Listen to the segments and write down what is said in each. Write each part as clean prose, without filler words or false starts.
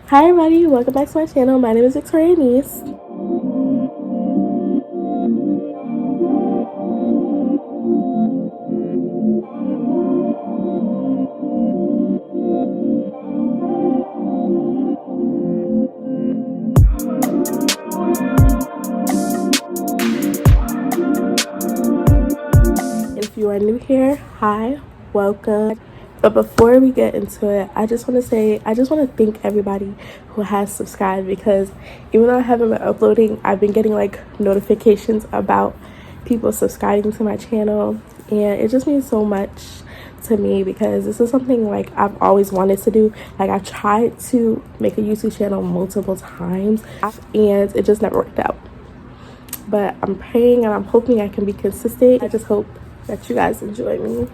Hi everybody, welcome back to my channel. My name is Victoria Niece. If you are new here, hi, welcome. But before we get into it, I just want to thank everybody who has subscribed, because even though I haven't been uploading, I've been getting like notifications about people subscribing to my channel, and it just means so much to me because this is something like I've always wanted to do. Like, I've tried to make a YouTube channel multiple times and it just never worked out. But I'm praying and I'm hoping I can be consistent. I just hope that you guys enjoy me.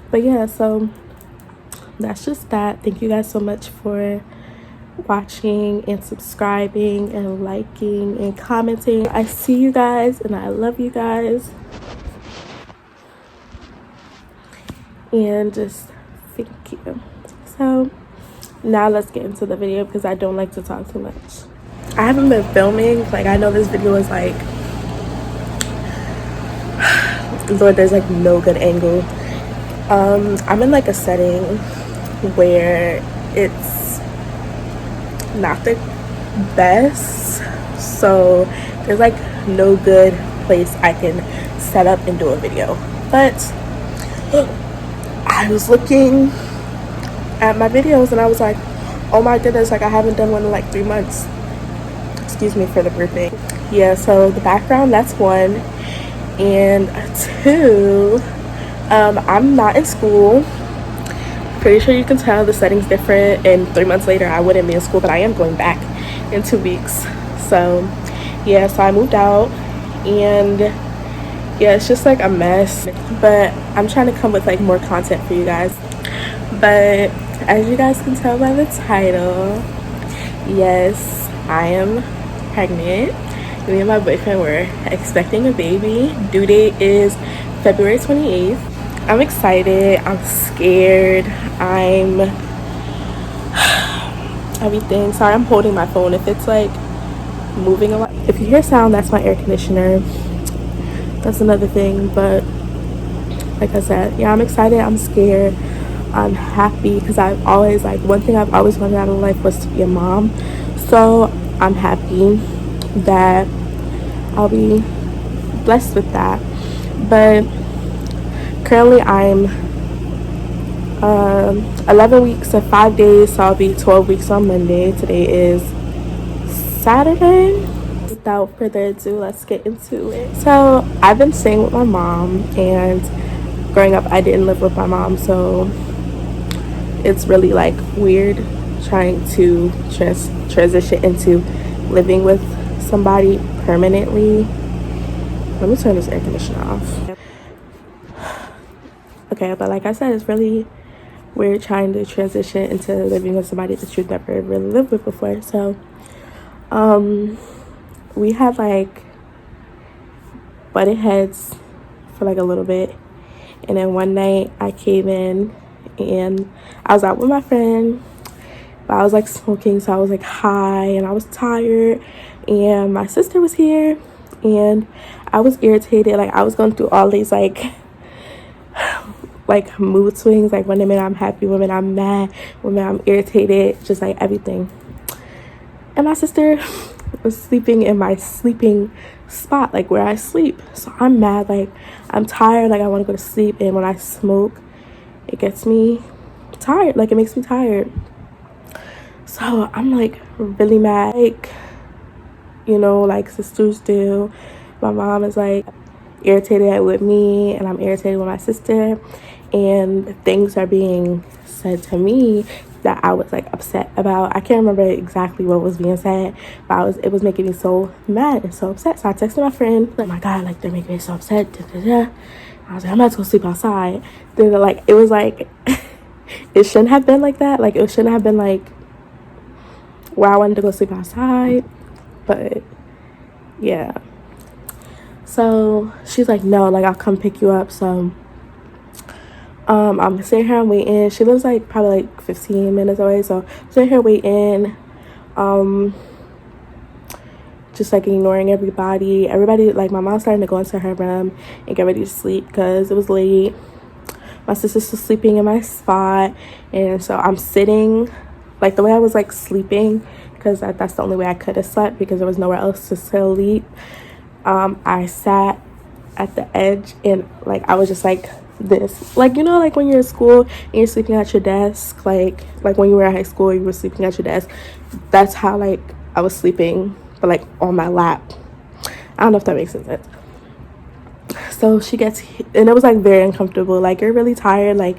But yeah, so that's just that. Thank you guys so much for watching and subscribing and liking and commenting. I see you guys and I love you guys. And just thank you. So now let's get into the video because I don't like to talk too much. I haven't been filming. Like, I know this video is like, Lord, there's like no good angle. I'm in like a setting where it's not the best, so there's like no good place I can set up and do a video. But I was looking at my videos and I was like, oh my goodness, like I haven't done one in like 3 months. Excuse me for the burping. Yeah, so the background, that's one. And two, I'm not in school. Pretty sure you can tell the setting's different, and 3 months later I wouldn't be in school, but I am going back in 2 weeks. So yeah, so I moved out, and yeah, it's just like a mess, but I'm trying to come with like more content for you guys. But as you guys can tell by the title, yes, I am pregnant. Me and my boyfriend were expecting a baby. Due date is February 28th. I'm excited, I'm scared, I'm everything. Sorry, I'm holding my phone. If it's like moving a lot, if you hear sound, that's my air conditioner. That's another thing. But like I said, yeah, I'm excited, I'm scared, I'm happy, because I've always, like, one thing I've always wanted out of life was to be a mom. So I'm happy that I'll be blessed with that. But currently I'm 11 weeks and 5 days, so I'll be 12 weeks on Monday. Today is Saturday. Without further ado, let's get into it. So I've been staying with my mom, and growing up I didn't live with my mom, so it's really like weird trying to transition into living with somebody permanently. Let me turn this air conditioner off. Okay, but like I said, it's really weird trying to transition into living with somebody that you've never really lived with before. So we had like butted heads for like a little bit, and then one night I came in and I was out with my friend, but I was like smoking, so I was like high and I was tired, and my sister was here and I was irritated. Like, I was going through all these like mood swings, like one minute I'm happy, one minute I'm mad, one minute I'm irritated, just like everything. And my sister was sleeping in my sleeping spot, like where I sleep. So I'm mad, like I'm tired, like I want to go to sleep, and when I smoke it gets me tired, like it makes me tired. So I'm like really mad, like, you know, like sisters do. My mom is like irritated with me and I'm irritated with my sister, and things are being said to me that I was like upset about. I can't remember exactly what was being said, but it was making me so mad and so upset. So I texted my friend, oh my god, like they're making me so upset. I was like, I'm about to go sleep outside. Then like it was like it shouldn't have been like that. Like, it shouldn't have been like where I wanted to go sleep outside. But yeah, so she's like, no, like I'll come pick you up. So I'm sitting here, I'm waiting. She lives like probably like 15 minutes away, so I'm sitting here waiting. Just like ignoring everybody. Like my mom's starting to go into her room and get ready to sleep because it was late. My sister's still sleeping in my spot, and so I'm sitting like the way I was like sleeping, because that's the only way I could have slept because there was nowhere else to sleep. I sat at the edge and like I was just like this, like, you know, like when you're in school and you're sleeping at your desk, like when you were in high school you were sleeping at your desk. That's how like I was sleeping, but like on my lap. I don't know if that makes sense. So she gets, and it was like very uncomfortable, like you're really tired, like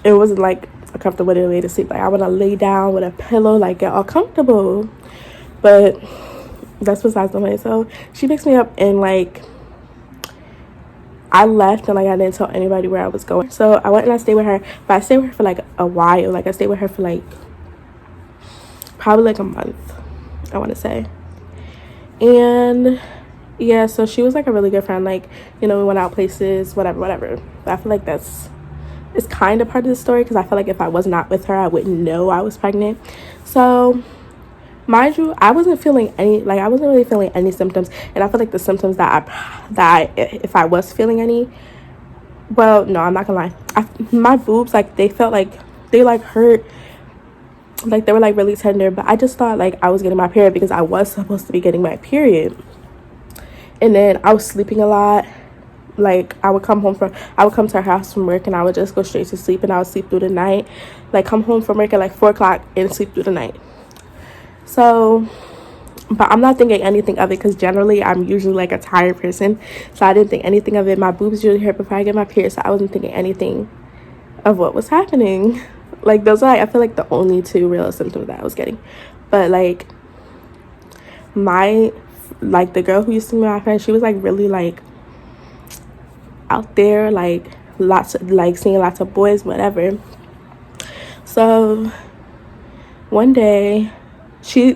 it wasn't like a comfortable way to sleep. Like I want to lay down with a pillow, like get all comfortable, but that's besides the point. So she picks me up and like I left, and like I didn't tell anybody where I was going. So I went and I stayed with her, but I stayed with her for like a while. Like I stayed with her for like probably like a month, I want to say. And yeah, so she was like a really good friend. Like, you know, we went out places, whatever. But I feel like it's kind of part of the story, because I feel like if I was not with her I wouldn't know I was pregnant. So mind you, I wasn't really feeling any symptoms, and I feel like the symptoms that I if I was feeling any, well, no, I'm not gonna lie, my boobs, like they felt like they like hurt, like they were like really tender, but I just thought like I was getting my period because I was supposed to be getting my period. And then I was sleeping a lot. Like I would come to her house from work and I would just go straight to sleep, and I would sleep through the night, like come home from work at like 4 o'clock and sleep through the night. So, but I'm not thinking anything of it because generally I'm usually like a tired person, so I didn't think anything of it. My boobs usually hurt before I get my period, so I wasn't thinking anything of what was happening. Like those are like, I feel like the only two real symptoms that I was getting. But like the girl who used to be my friend, she was like really like out there, like seeing lots of boys, whatever. So one day she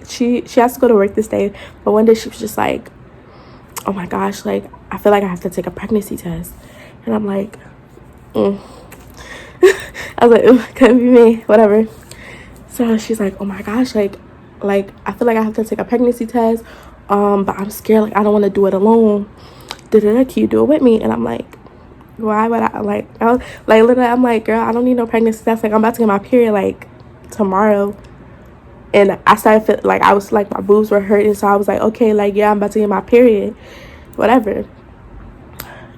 has to go to work this day, but one day she was just like, oh my gosh, like I feel like I have to take a pregnancy test. And I'm like, I was like, couldn't be me, whatever. So she's like, oh my gosh, like I feel like I have to take a pregnancy test, but I'm scared, like I don't want to do it alone. Can you do it with me? And I'm like, why would I was like literally, I'm like, girl, I don't need no pregnancy test, like I'm about to get my period like tomorrow. And I started feeling like I was like, my boobs were hurting, so I was like, okay, like yeah, I'm about to get my period, whatever.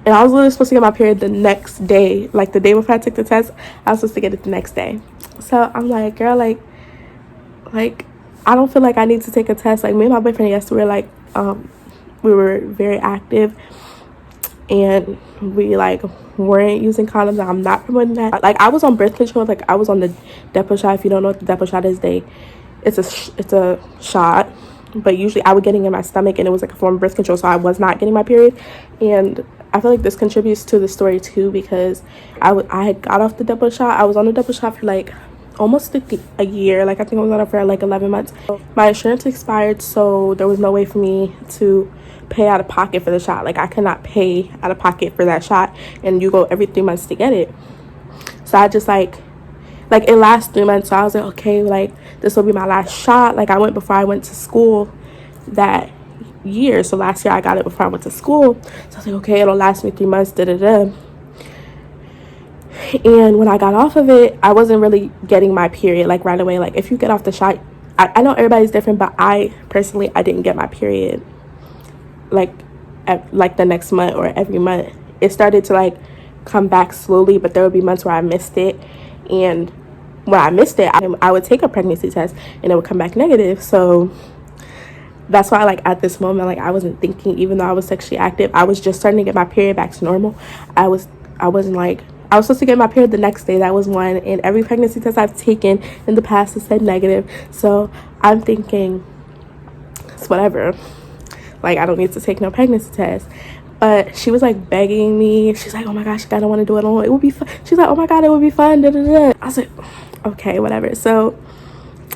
And I was literally supposed to get my period the next day, like the day before I took the test. I was supposed to get it the next day. So I'm like, girl, like I don't feel like I need to take a test. Like me and my boyfriend, yes, we were very active, and we like weren't using condoms. I'm not promoting that. Like I was on birth control, like I was on the Depo shot. If you don't know what the Depo shot is, it's a shot, but usually I would get it in my stomach, and it was like a form of birth control, so I was not getting my period. And I feel like this contributes to the story too, because I had got off the Depo shot. I was on the Depo shot for like almost a year. Like I think I was on it for like 11 months. My insurance expired, so there was no way for me to pay out of pocket for the shot. Like I could not pay out of pocket for that shot, and you go every 3 months to get it. So I just like it lasts 3 months, so I was like, okay, like this will be my last shot. Like I went before I went to school that year, so last year I got it before I went to school. So I was like, okay, it'll last me 3 months, And when I got off of it, I wasn't really getting my period like right away. Like if you get off the shot, I know everybody's different, but I personally didn't get my period like the next month or every month. It started to like come back slowly, but there would be months where I missed it, and when I missed it, I would take a pregnancy test and it would come back negative. So that's why like at this moment, like I wasn't thinking, even though I was sexually active, I was just starting to get my period back to normal. I wasn't like, I was supposed to get my period the next day. That was one. And every pregnancy test I've taken in the past has said negative. So I'm thinking it's whatever. Like I don't need to take no pregnancy test. But she was like begging me. She's like, oh my gosh, I don't want to do it alone. It would be fun. She's like, oh my God, it would be fun. I was like, okay, whatever. So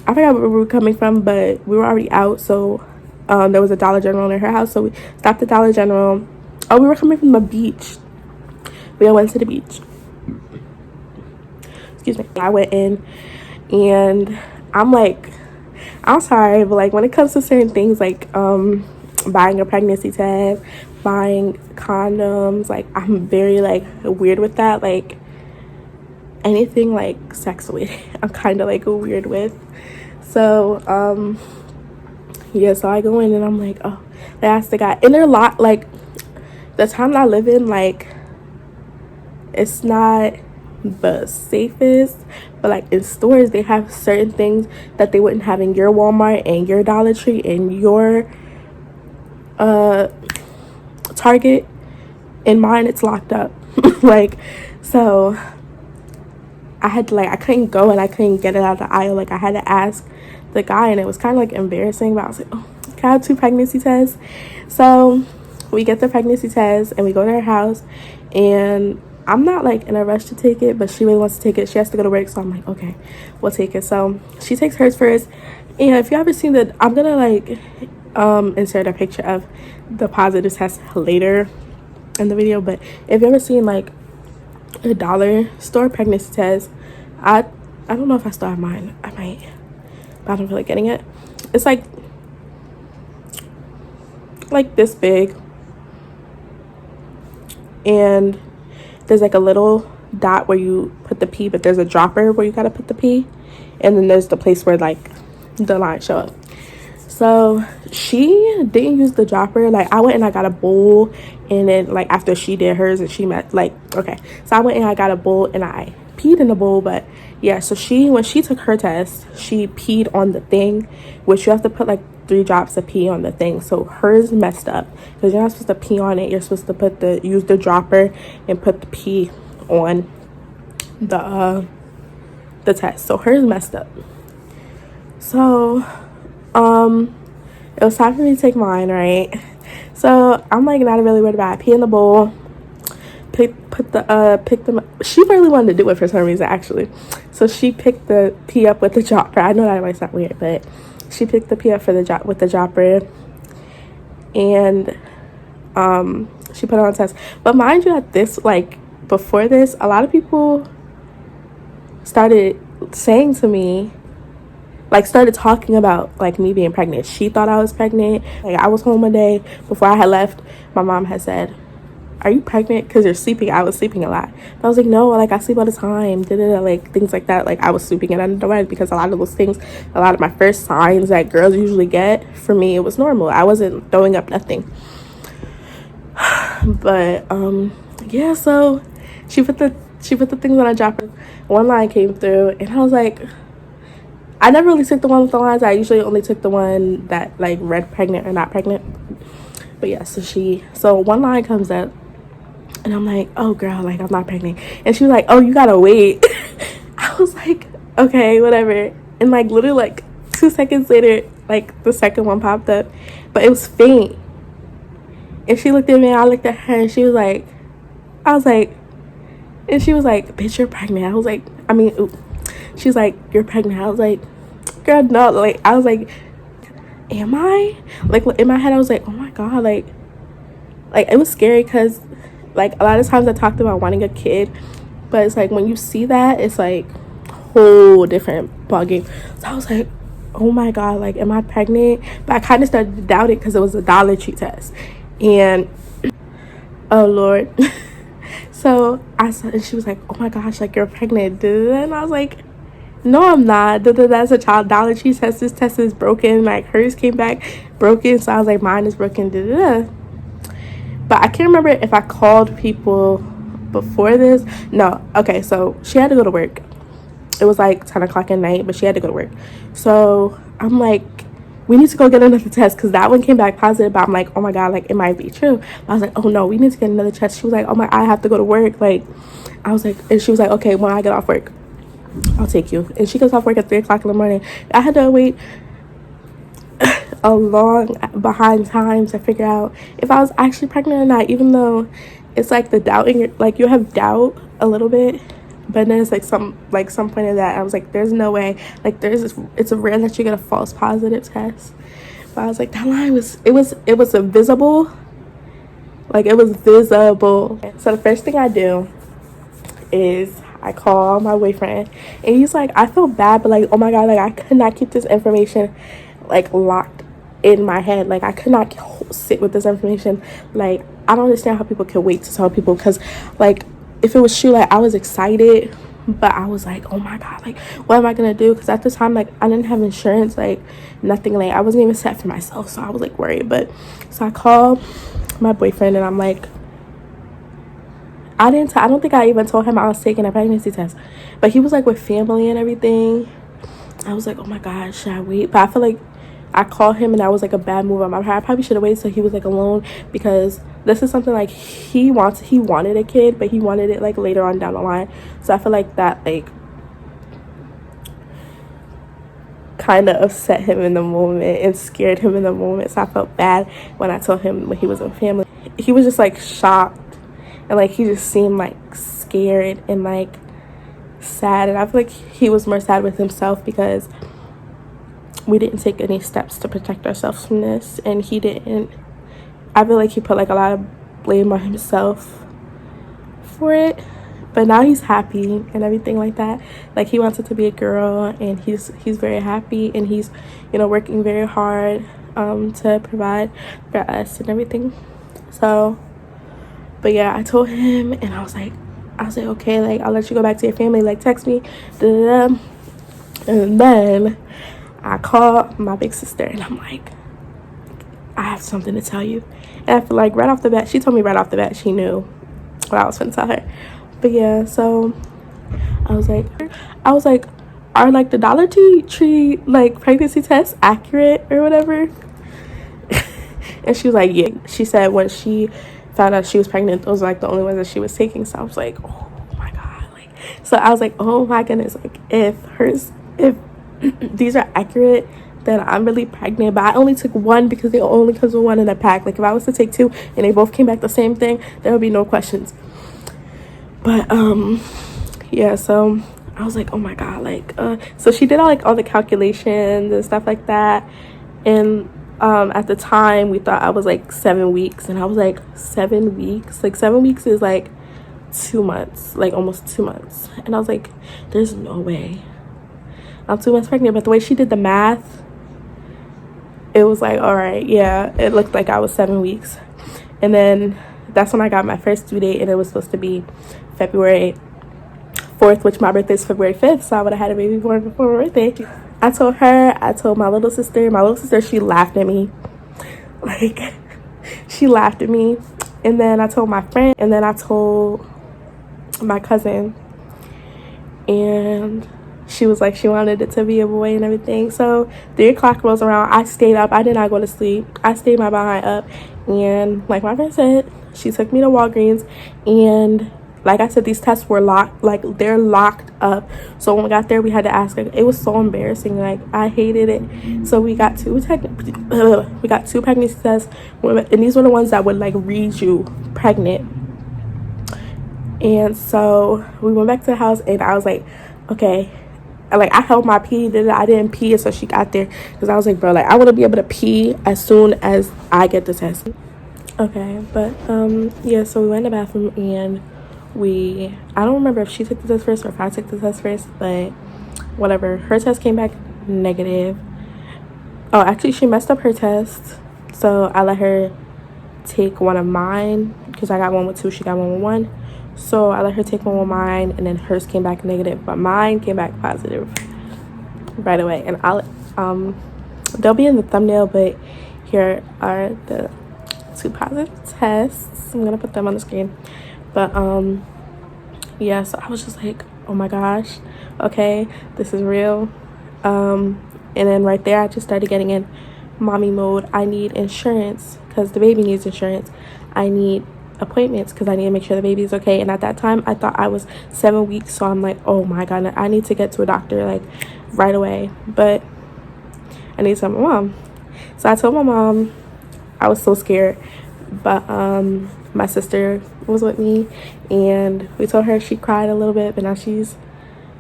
I forgot where we were coming from, but we were already out. So there was a Dollar General in her house. So we stopped at Dollar General. Oh, we were coming from the beach. We went to the beach. Excuse me. I went in, and I'm like, I'm sorry, but like when it comes to certain things, like buying a pregnancy test, buying condoms, like I'm very like weird with that. Like anything like sexually, I'm kind of like weird with. So yeah, so I go in and I'm like, oh, I asked the guy, and they're a lot like the town I live in, like it's not the safest, but like in stores they have certain things that they wouldn't have in your Walmart and your Dollar Tree and your Target. In mine it's locked up. Like, so I had to, like, I couldn't go and I couldn't get it out of the aisle. Like I had to ask the guy, and it was kind of like embarrassing, but I was like, oh, can I have 2 pregnancy tests? So we get the pregnancy test and we go to her house, and I'm not like in a rush to take it, but she really wants to take it. She has to go to work, so I'm like, okay, we'll take it. So she takes hers first, and if you ever seen the, I'm gonna like insert a picture of the positive test later in the video, but if you ever seen like a dollar store pregnancy test, I don't know if I still have mine. I might, but I don't feel like getting it. It's like this big, and there's like a little dot where you put the pee, but there's a dropper where you gotta put the pee, and then there's the place where like the lines show up. So she didn't use the dropper. Like I went and I got a bowl, and then like after she did hers and she met like, okay, so I went and I got a bowl and I peed in the bowl. But yeah, so when she took her test, she peed on the thing, which you have to put like 3 drops of pee on the thing. So hers messed up because you're not supposed to pee on it. You're supposed to use the dropper and put the pee on the test. So hers messed up. So it was time for me to take mine, right? So I'm like not really worried about it. Pee in the bowl, pick them. She really wanted to do it for some reason, actually. So she picked the pee up with the dropper. I know that might sound weird, but she picked the pee up with the dropper, and she put it on the test. But mind you, at this, like before this, a lot of people started saying to me, like started talking about like me being pregnant. She thought I was pregnant. Like I was home one day before I had left, my mom had said, are you pregnant because you're sleeping? I was sleeping a lot. But I was like, no, like I sleep all the time, like things like that. Like I was sleeping and underwed because a lot of those things, a lot of my first signs that girls usually get, for me it was normal. I wasn't throwing up nothing. But yeah, so she put the things on a dropper. One line came through and I was like, I never really took the one with the lines. I usually only took the one that like read pregnant or not pregnant. But yeah, so one line comes up and I'm like, oh girl, like I'm not pregnant. And she was like, oh, you gotta wait. I was like, okay, whatever. And like literally like 2 seconds later, like the second one popped up, but it was faint. And she looked at me and I looked at her, and she was like, and she was like, bitch, you're pregnant. I was like, she was like, you're pregnant. I was like, girl, no. Like I was like, am I? Like in my head I was like, oh my god, like it was scary because like a lot of times I talked about wanting a kid, but it's like when you see that, it's like whole different ballgame. So I was like, oh my god, like am I pregnant? But I kind of started to doubt it because it was a Dollar Tree test, and oh lord. So I saw, and she was like, oh my gosh, like you're pregnant. And I was like, no, I'm not. That's a child Dollar Tree test. This test is broken. Like hers came back broken, so I was like, mine is broken. But I can't remember if I called people before this. No. Okay, so she had to go to work. It was like 10 o'clock at night, but she had to go to work. So I'm like, we need to go get another test because that one came back positive. But I'm like, oh my god, like it might be true. I was like, oh no, we need to get another test. She was like, oh my, I have to go to work. Like I was like, and she was like, okay, when I get off work, I'll take you. And she goes off work at 3 o'clock in the morning. I had to wait a long behind time to figure out if I was actually pregnant or not, even though it's like the doubting, like you have doubt a little bit, but then it's like some point of that I was like, there's no way, like it's a rare that you get a false positive test. But I was like, that line was, it was invisible, Like, it was visible. So the first thing I do is I call my boyfriend, and he's like, I feel bad, but like, oh my god, like I could not keep this information like locked in my head. Like, I could not sit with this information. Like, I don't understand how people can wait to tell people, because like, if it was true, like I was excited, but I was like, oh my god, like what am I gonna do? Because at the time, like, I didn't have insurance, like nothing, like I wasn't even set for myself, so I was like worried. But so I call my boyfriend, and I'm like, I don't think I even told him I was taking a pregnancy test, but he was like with family and everything. I was like, oh my god, should I wait? But I feel like I called him, and that was like a bad move on my part. I probably should have waited till he was like alone, because this is something like he wanted a kid, but he wanted it like later on down the line. So I feel like that like kind of upset him in the moment and scared him in the moment. So I felt bad when I told him when he was in family. He was just like shocked, and like he just seemed like scared and like sad, and I feel like he was more sad with himself because we didn't take any steps to protect ourselves from this, and he didn't. I feel like he put like a lot of blame on himself for it, but now he's happy and everything like that. Like, he wants it to be a girl, and he's very happy, and he's, you know, working very hard to provide for us and everything. So, but yeah, I told him, and I was like, okay, like I'll let you go back to your family, like text me, da, da, da. And then I called my big sister, and I'm like, I have something to tell you. And I feel like right off the bat, she told me right off the bat she knew what I was going to tell her. But yeah, so I was like, are like the Dollar Tree like pregnancy tests accurate or whatever? And she was like, yeah. She said when she found out she was pregnant, those were like the only ones that she was taking. So I was like, oh my god, like, so I was like, oh my goodness, like if these are accurate, then I'm really pregnant. But I only took one because they only comes with one in a pack. Like, if I was to take two and they both came back the same thing, there would be no questions. But yeah, so I was like, oh my god, like so she did all the calculations and stuff like that. And at the time we thought I was like 7 weeks, and I was like, 7 weeks? Like 7 weeks is like 2 months, like almost 2 months. And I was like, there's no way I'm 2 months pregnant. But the way she did the math, it was like, all right, yeah, it looked like I was 7 weeks. And then that's when I got my first due date, and it was supposed to be February 4th, which my birthday is February 5th, so I would have had a baby born before my birthday. I told her, I told my little sister, she laughed at me. Like, she laughed at me. And then I told my friend, and then I told my cousin, and she was like, she wanted it to be a boy and everything. So 3 o'clock rolls around. I stayed up. I did not go to sleep. I stayed my behind up, and like my friend said, she took me to Walgreens, and like I said, these tests were locked, like they're locked up. So when we got there, we had to ask. Like, it was so embarrassing. Like, I hated it. So we got two pregnancy tests, and these were the ones that would like read you pregnant. And so we went back to the house, and I was like, okay. Like, I held my pee, I didn't pee until she got there, because I was like, bro, like I want to be able to pee as soon as I get the test. Okay, but yeah, so we went in the bathroom, and I don't remember if she took the test first or if I took the test first, but whatever, her test came back negative. Oh, actually, she messed up her test, so I let her take one of mine, because I got one with 2, she got one with 1. So I let her take one with mine, and then hers came back negative, but mine came back positive right away. And they'll be in the thumbnail, but here are the 2 positive tests. I'm gonna put them on the screen. But yeah, so I was just like, oh my gosh, okay, this is real. And then right there, I just started getting in mommy mode. I need insurance because the baby needs insurance. I need appointments because I need to make sure the baby is okay. And at that time, I thought I was 7 weeks, so I'm like, oh my god, I need to get to a doctor like right away. But I need to tell my mom. So I told my mom. I was so scared, but my sister was with me, and we told her. She cried a little bit, but now she's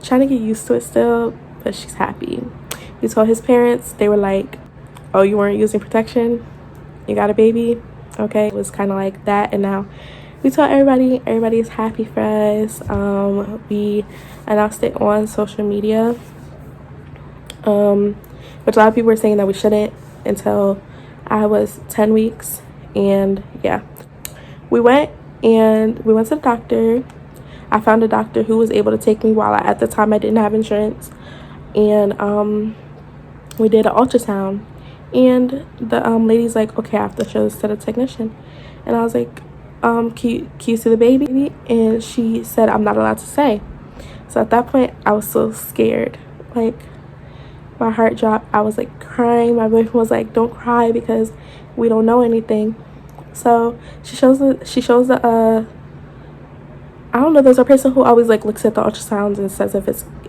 trying to get used to it still, but she's happy. We told his parents. They were like, oh, you weren't using protection, you got a baby? Okay, it was kind of like that, and now we told everybody is happy for us. We announced it on social media, which a lot of people were saying that we shouldn't until I was 10 weeks. And yeah, we went to the doctor. I found a doctor who was able to take me while at the time I didn't have insurance, and we did an ultrasound, and the lady's like, okay, I have to show this to the technician. And I was like, can you see the baby? And she said I'm not allowed to say. So at that point I was so scared, like my heart dropped. I was like crying. My boyfriend was like, don't cry because we don't know anything. So she shows the I don't know, there's a person who always like looks at the ultrasounds and says if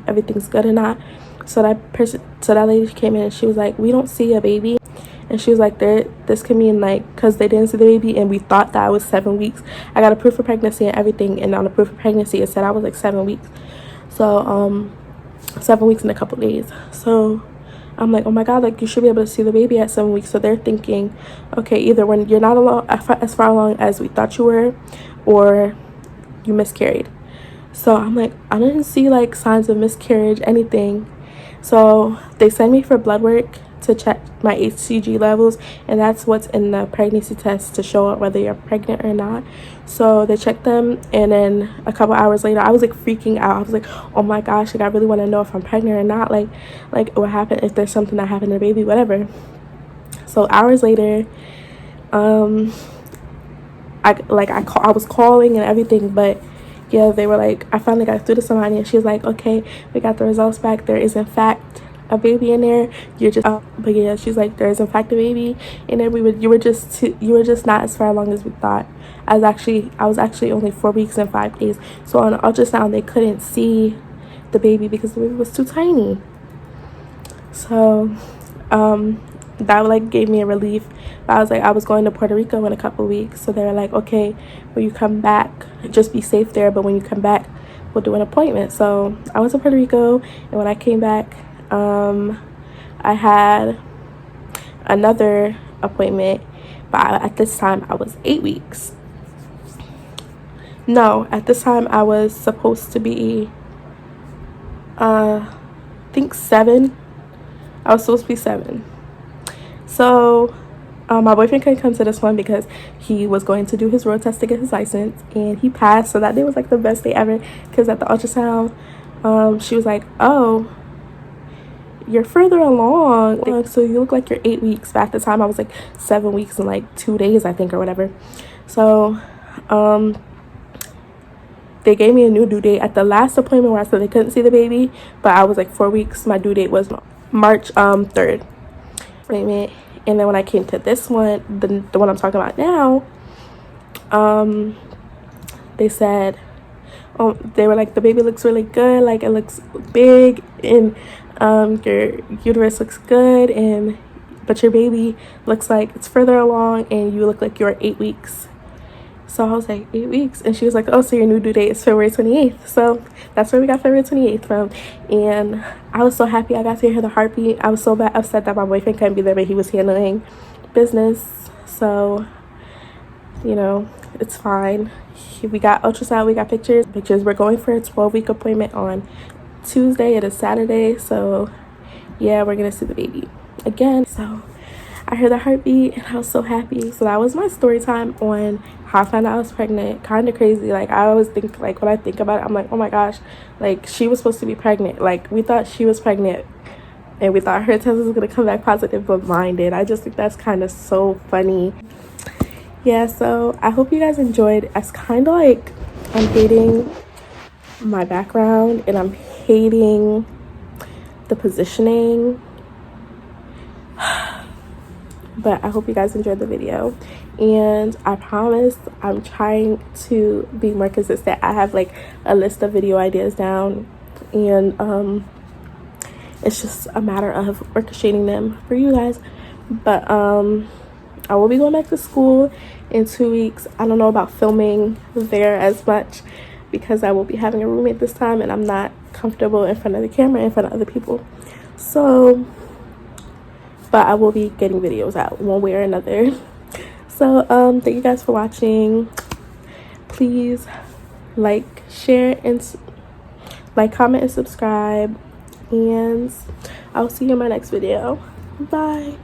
everything's good or not. So that lady came in and she was like, we don't see a baby. And she was like, this could mean like, because they didn't see the baby and we thought that I was 7 weeks. I got a proof of pregnancy and everything, and on the proof of pregnancy it said I was like 7 weeks. So 7 weeks and a couple days. So I'm like, oh my god, like you should be able to see the baby at 7 weeks. So they're thinking, okay, either when you're not along as far along as we thought you were, or you miscarried. So I'm like, I didn't see like signs of miscarriage, anything. So they send me for blood work to check my HCG levels, and that's what's in the pregnancy test to show up whether you're pregnant or not. So they checked them, and then a couple hours later I was like freaking out. I was like, oh my gosh, like I really want to know if I'm pregnant or not, like what happened, if there's something that happened to the baby, whatever. So hours later, I was calling and everything, but yeah, they were like, I finally got through to somebody, and she was like, okay, we got the results back. There is in fact a baby in there. You're just but yeah, she's like, there is in fact a baby in there. You were just not as far along as we thought. I was actually only 4 weeks and 5 days. So on the ultrasound they couldn't see the baby because the baby was too tiny. So that like gave me a relief. But I was going to Puerto Rico in a couple weeks, so they were like, okay, when you come back, just be safe there, but when you come back we'll do an appointment. So I went to Puerto Rico, and when I came back, I had another appointment, but at this time I was 8 weeks. No, at this time I was supposed to be I think 7. I was supposed to be 7. So my boyfriend couldn't come to this one because he was going to do his road test to get his license, and he passed. So that day was like the best day ever, because at the ultrasound she was like, oh, you're further along, so you look like you're 8 weeks. But at the time I was like 7 weeks and like 2 days, I think, or whatever. So they gave me a new due date at the last appointment where I said they couldn't see the baby, but I was like 4 weeks. My due date was March 3rd. And then when I came to this one, the one I'm talking about now, they said, they were like, the baby looks really good, like it looks big, and your uterus looks good, but your baby looks like it's further along, and you look like you're 8 weeks. So I was like, 8 weeks? And she was like, oh, so your new due date is February 28th. So that's where we got February 28th from. And I was so happy I got to hear the heartbeat. I was so upset that my boyfriend couldn't be there, but he was handling business. So, you know, it's fine. We got ultrasound, we got pictures. We're going for a 12-week appointment on Tuesday. It is Saturday. So, yeah, we're going to see the baby again. So I heard the heartbeat and I was so happy. So that was my story time on how I found out I was pregnant. Kind of crazy. Like, I always think, like, when I think about it, I'm like, oh my gosh, like, she was supposed to be pregnant. Like, we thought she was pregnant and we thought her test was going to come back positive, but mine did. I just think that's kind of so funny. Yeah, so I hope you guys enjoyed. It's kind of like I'm hating my background and I'm hating the positioning. But I hope you guys enjoyed the video, and I promise I'm trying to be more consistent. I have like a list of video ideas down, and it's just a matter of orchestrating them for you guys. But I will be going back to school in 2 weeks. I don't know about filming there as much because I will be having a roommate this time, and I'm not comfortable in front of the camera, in front of other people. So but I will be getting videos out one way or another. So thank you guys for watching. Please like, share, and like, comment, and subscribe, and I'll see you in my next video. Bye.